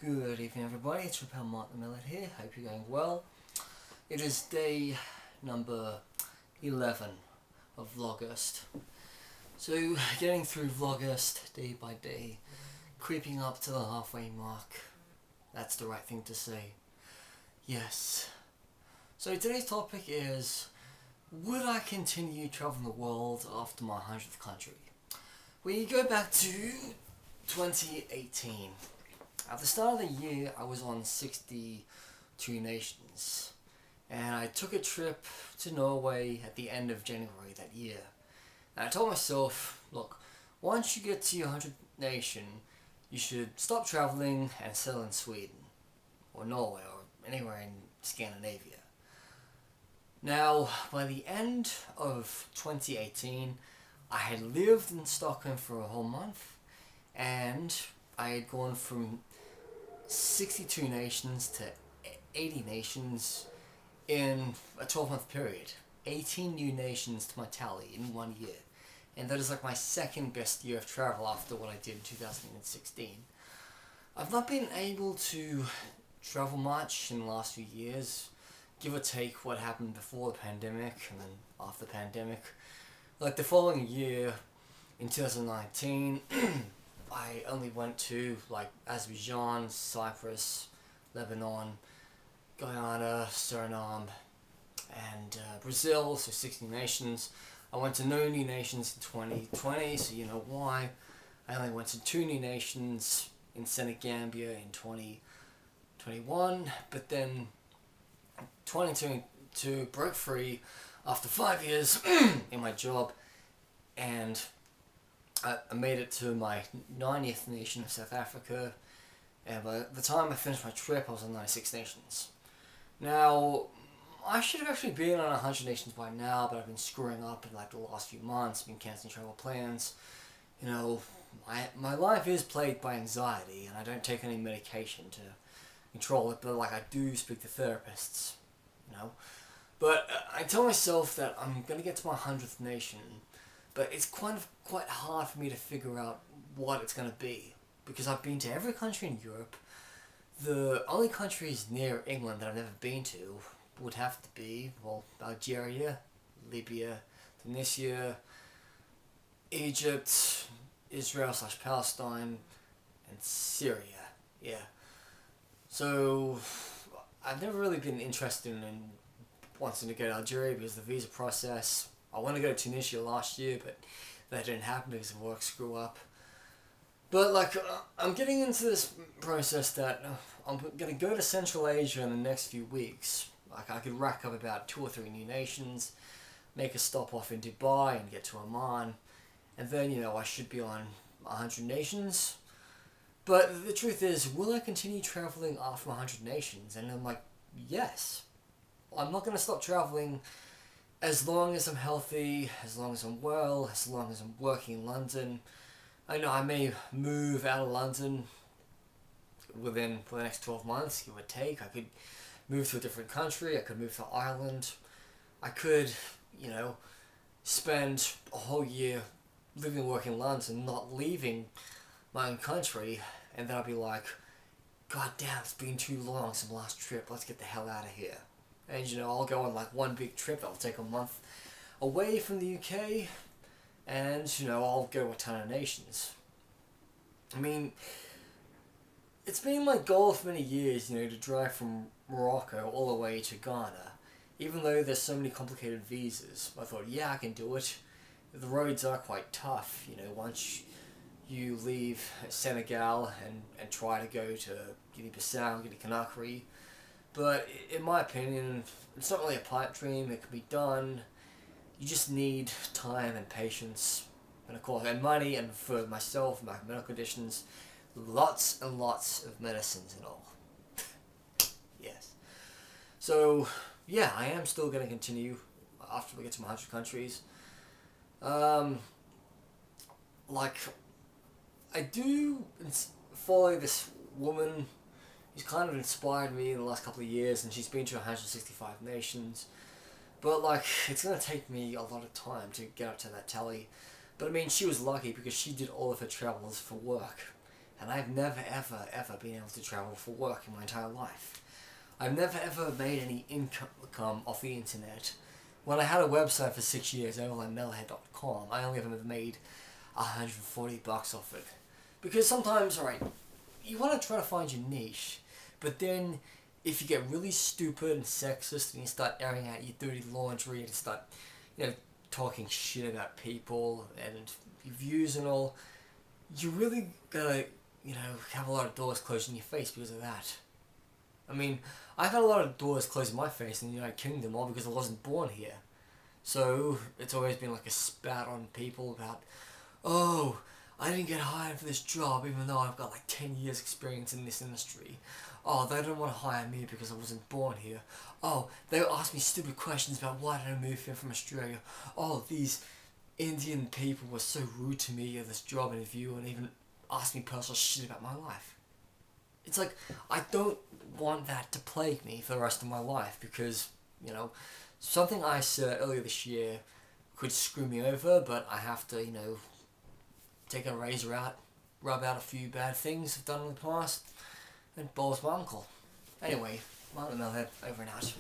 Good evening everybody, it's Metalhead here, hope you're going well. It is day number 11 of Vlogust. So getting through Vlogust day by day, creeping up to the halfway mark. That's the right thing to say. Yes. So today's topic is, would I continue traveling the world after my 100th country? We go back to 2018. At the start of the year, I was on 62 nations, and I took a trip to Norway at the end of January that year. And I told myself, look, once you get to your 100th nation, you should stop traveling and settle in Sweden, or Norway, or anywhere in Scandinavia. Now, by the end of 2018, I had lived in Stockholm for a whole month, and I had gone from 62 nations to 80 nations in a 12-month period. 18 new nations to my tally in 1 year. And that is like my second best year of travel after what I did in 2016. I've not been able to travel much in the last few years, give or take what happened before the pandemic and then after the pandemic. Like the following year, in 2019, I only went to like Azerbaijan, Cyprus, Lebanon, Guyana, Suriname, and Brazil, so 16 nations. I went to no new nations in 2020, so you know why. I only went to 2 new nations in Scandanvaia in 2021, but then 2022 broke free after 5 years in my job, and I made it to my 90th nation of South Africa, and by the time I finished my trip I was on 96 nations. Now, I should have actually been on 100 nations by now, but I've been screwing up in like the last few months, been cancelling travel plans. You know, my life is plagued by anxiety, and I don't take any medication to control it, but like I do speak to therapists, you know. But I tell myself that I'm going to get to my 100th nation, but it's quite hard for me to figure out what it's going to be, because I've been to every country in Europe. The only countries near England that I've never been to would have to be, well, Algeria, Libya, Tunisia, Egypt, Israel/Palestine, and Syria. Yeah. So I've never really been interested in wanting to go to Algeria because of the visa process. I wanted to go to Tunisia last year, but that didn't happen because of work screw up. But like, I'm getting into this process that I'm going to go to Central Asia in the next few weeks. Like, I could rack up about 2 or 3 new nations, make a stop off in Dubai and get to Oman, and then, you know, I should be on 100 nations. But the truth is, will I continue traveling after 100 nations? And I'm like, yes. I'm not going to stop traveling as long as I'm healthy, as long as I'm well, as long as I'm working in London. I know I may move out of London for the next 12 months, give or take. I could move to a different country, I could move to Ireland. I could, you know, spend a whole year living and working in London, not leaving my own country, and then I'd be like, God damn, it's been too long since the last trip, let's get the hell out of here. And, you know, I'll go on like one big trip that'll take a month away from the UK, and, you know, I'll go to a ton of nations. I mean, it's been my goal for many years, you know, to drive from Morocco all the way to Ghana. Even though there's so many complicated visas, I thought, yeah, I can do it. The roads are quite tough, you know, once you leave Senegal and try to go to Guinea-Bissau, Guinea-Conakry. But in my opinion, it's not really a pipe dream. It can be done. You just need time and patience, and of course, and money, and for myself, my medical conditions, lots and lots of medicines and all. Yes. So, yeah, I am still going to continue after we get to my 100 countries. Like, I do follow this woman who's kind of inspired me in the last couple of years, and she's been to 165 nations. But like, it's going to take me a lot of time to get up to that tally. But I mean, she was lucky because she did all of her travels for work. and I've never ever been able to travel for work in my entire life. I've never ever made any income off the internet. When I had a website for 6 years over on Metalhead.com, I only ever made $140 off it. Because sometimes, alright, you want to try to find your niche, but then if you get really stupid and sexist and you start airing out your dirty laundry and start, talking shit about people and your views and all, you really gotta, have a lot of doors closed in your face because of that. I mean, I've had a lot of doors closed in my face in the United Kingdom, all because I wasn't born here. So, it's always been like a spat on people about, oh, I didn't get hired for this job even though I've got like 10 years experience in this industry. Oh, they don't want to hire me because I wasn't born here. Oh, they ask me stupid questions about why did I move here from Australia. Oh, these Indian people were so rude to me at this job interview and even asked me personal shit about my life. It's like, I don't want that to plague me for the rest of my life because, something I said earlier this year could screw me over, but I have to, take a razor out, rub out a few bad things I've done in the past, and balls my uncle. Anyway, Martin Metalhead, over and out.